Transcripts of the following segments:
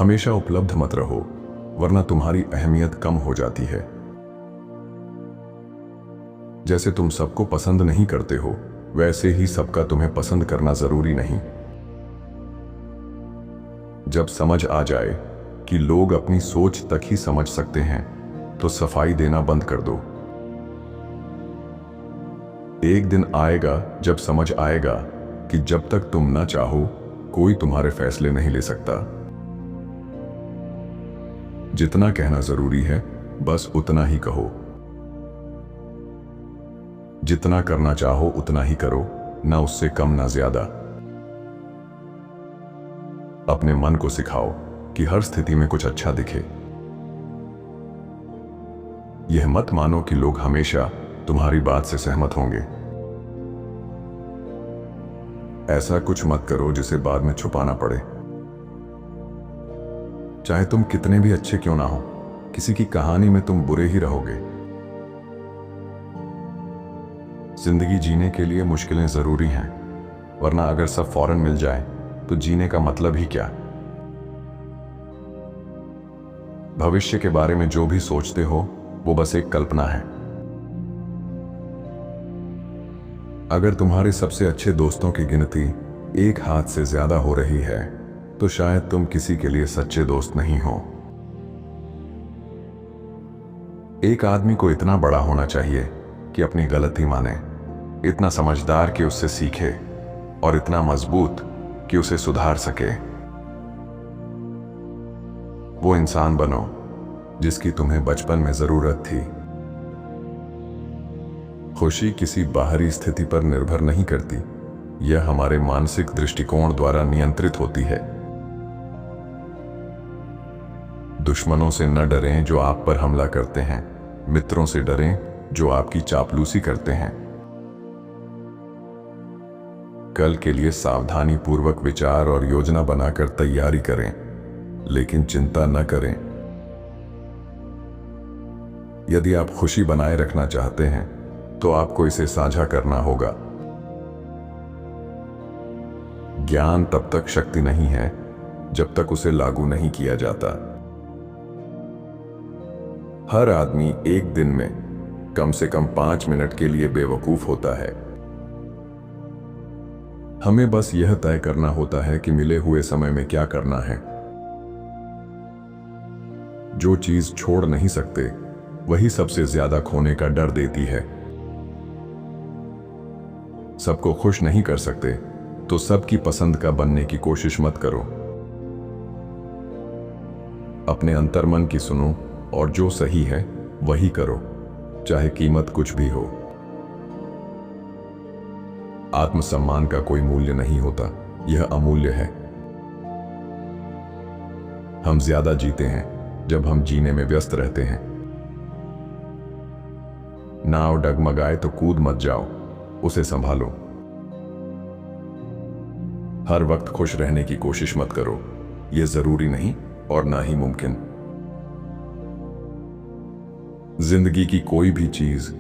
हमेशा उपलब्ध मत रहो, वरना तुम्हारी अहमियत कम हो जाती है। जैसे तुम सबको पसंद नहीं करते हो, वैसे ही सबका तुम्हें पसंद करना जरूरी नहीं। जब समझ आ जाए कि लोग अपनी सोच तक ही समझ सकते हैं, तो सफाई देना बंद कर दो। एक दिन आएगा जब समझ आएगा कि जब तक तुम ना चाहो, कोई तुम्हारे फैसले नहीं ले सकता। जितना कहना जरूरी है, बस उतना ही कहो। जितना करना चाहो उतना ही करो, ना उससे कम ना ज्यादा। अपने मन को सिखाओ कि हर स्थिति में कुछ अच्छा दिखे। यह मत मानो कि लोग हमेशा तुम्हारी बात से सहमत होंगे। ऐसा कुछ मत करो जिसे बाद में छुपाना पड़े। चाहे तुम कितने भी अच्छे क्यों ना हो, किसी की कहानी में तुम बुरे ही रहोगे। जिंदगी जीने के लिए मुश्किलें जरूरी हैं, वरना अगर सब फौरन मिल जाए तो जीने का मतलब ही क्या। भविष्य के बारे में जो भी सोचते हो, वो बस एक कल्पना है। अगर तुम्हारे सबसे अच्छे दोस्तों की गिनती एक हाथ से ज्यादा हो रही है, तो शायद तुम किसी के लिए सच्चे दोस्त नहीं हो। एक आदमी को इतना बड़ा होना चाहिए कि अपनी गलती माने, इतना समझदार कि उससे सीखे, और इतना मजबूत कि उसे सुधार सके। वो इंसान बनो जिसकी तुम्हें बचपन में जरूरत थी। खुशी किसी बाहरी स्थिति पर निर्भर नहीं करती, यह हमारे मानसिक दृष्टिकोण द्वारा नियंत्रित होती है। दुश्मनों से न डरें जो आप पर हमला करते हैं, मित्रों से डरें जो आपकी चापलूसी करते हैं। कल के लिए सावधानी पूर्वक विचार और योजना बनाकर तैयारी करें, लेकिन चिंता न करें। यदि आप खुशी बनाए रखना चाहते हैं, तो आपको इसे साझा करना होगा। ज्ञान तब तक शक्ति नहीं है जब तक उसे लागू नहीं किया जाता। हर आदमी एक दिन में कम से कम 5 मिनट के लिए बेवकूफ होता है। हमें बस यह तय करना होता है कि मिले हुए समय में क्या करना है। जो चीज छोड़ नहीं सकते, वही सबसे ज्यादा खोने का डर देती है। सबको खुश नहीं कर सकते, तो सबकी पसंद का बनने की कोशिश मत करो। अपने अंतर्मन की सुनो, और जो सही है वही करो, चाहे कीमत कुछ भी हो। आत्मसम्मान का कोई मूल्य नहीं होता, यह अमूल्य है। हम ज्यादा जीते हैं जब हम जीने में व्यस्त रहते हैं। नाव डगमगाए तो कूद मत जाओ, उसे संभालो। हर वक्त खुश रहने की कोशिश मत करो, यह जरूरी नहीं और ना ही मुमकिन। जिंदगी की कोई भी चीज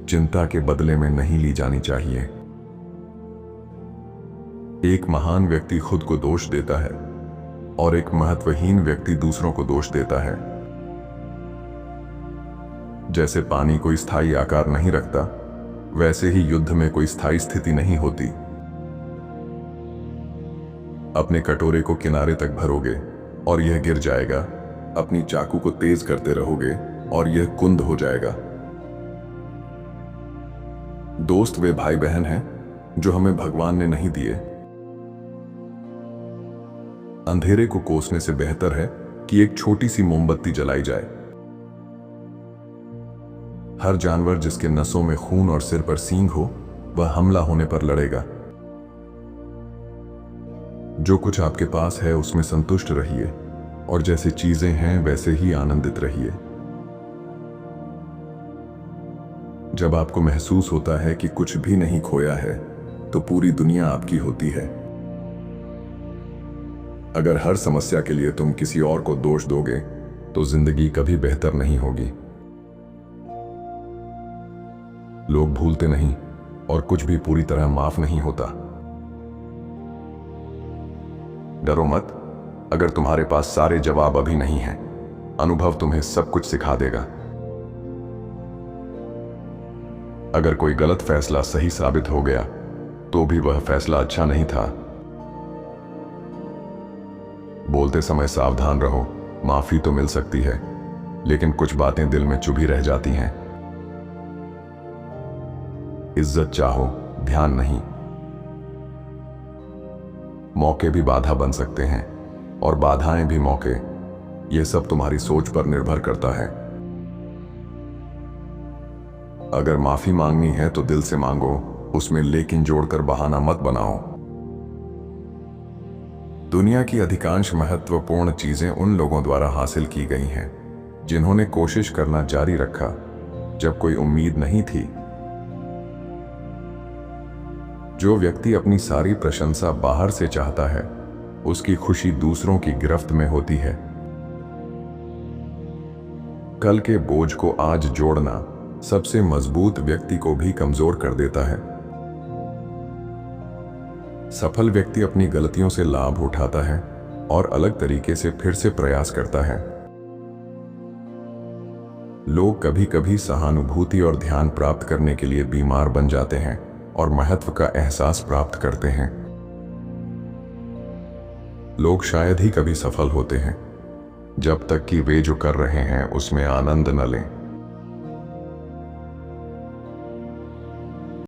चिंता के बदले में नहीं ली जानी चाहिए। एक महान व्यक्ति खुद को दोष देता है, और एक महत्वहीन व्यक्ति दूसरों को दोष देता है। जैसे पानी कोई स्थायी आकार नहीं रखता, वैसे ही युद्ध में कोई स्थायी स्थिति नहीं होती। अपने कटोरे को किनारे तक भरोगे और यह गिर जाएगा। अपनी चाकू को तेज करते रहोगे और यह कुंद हो जाएगा। दोस्त वे भाई बहन हैं जो हमें भगवान ने नहीं दिए। अंधेरे को कोसने से बेहतर है कि एक छोटी सी मोमबत्ती जलाई जाए। हर जानवर जिसके नसों में खून और सिर पर सींग हो, वह हमला होने पर लड़ेगा। जो कुछ आपके पास है उसमें संतुष्ट रहिए, और जैसी चीजें हैं वैसे ही आनंदित रहिए। जब आपको महसूस होता है कि कुछ भी नहीं खोया है, तो पूरी दुनिया आपकी होती है। अगर हर समस्या के लिए तुम किसी और को दोष दोगे, तो जिंदगी कभी बेहतर नहीं होगी। लोग भूलते नहीं, और कुछ भी पूरी तरह माफ नहीं होता। डरो मत, अगर तुम्हारे पास सारे जवाब अभी नहीं हैं, अनुभव तुम्हें सब कुछ सिखा देगा। अगर कोई गलत फैसला सही साबित हो गया तो भी वह फैसला अच्छा नहीं था। बोलते समय सावधान रहो, माफी तो मिल सकती है लेकिन कुछ बातें दिल में चुभी रह जाती हैं। इज्जत चाहो, ध्यान नहीं। मौके भी बाधा बन सकते हैं और बाधाएं भी मौके। यह सब तुम्हारी सोच पर निर्भर करता है। अगर माफी मांगनी है तो दिल से मांगो, उसमें लेकिन जोड़कर बहाना मत बनाओ। दुनिया की अधिकांश महत्वपूर्ण चीजें उन लोगों द्वारा हासिल की गई हैं जिन्होंने कोशिश करना जारी रखा जब कोई उम्मीद नहीं थी। जो व्यक्ति अपनी सारी प्रशंसा बाहर से चाहता है, उसकी खुशी दूसरों की गिरफ्त में होती है। कल के बोझ को आज जोड़ना सबसे मजबूत व्यक्ति को भी कमजोर कर देता है। सफल व्यक्ति अपनी गलतियों से लाभ उठाता है और अलग तरीके से फिर से प्रयास करता है। लोग कभी कभी सहानुभूति और ध्यान प्राप्त करने के लिए बीमार बन जाते हैं और महत्व का एहसास प्राप्त करते हैं। लोग शायद ही कभी सफल होते हैं जब तक कि वे जो कर रहे हैं उसमें आनंद न लें।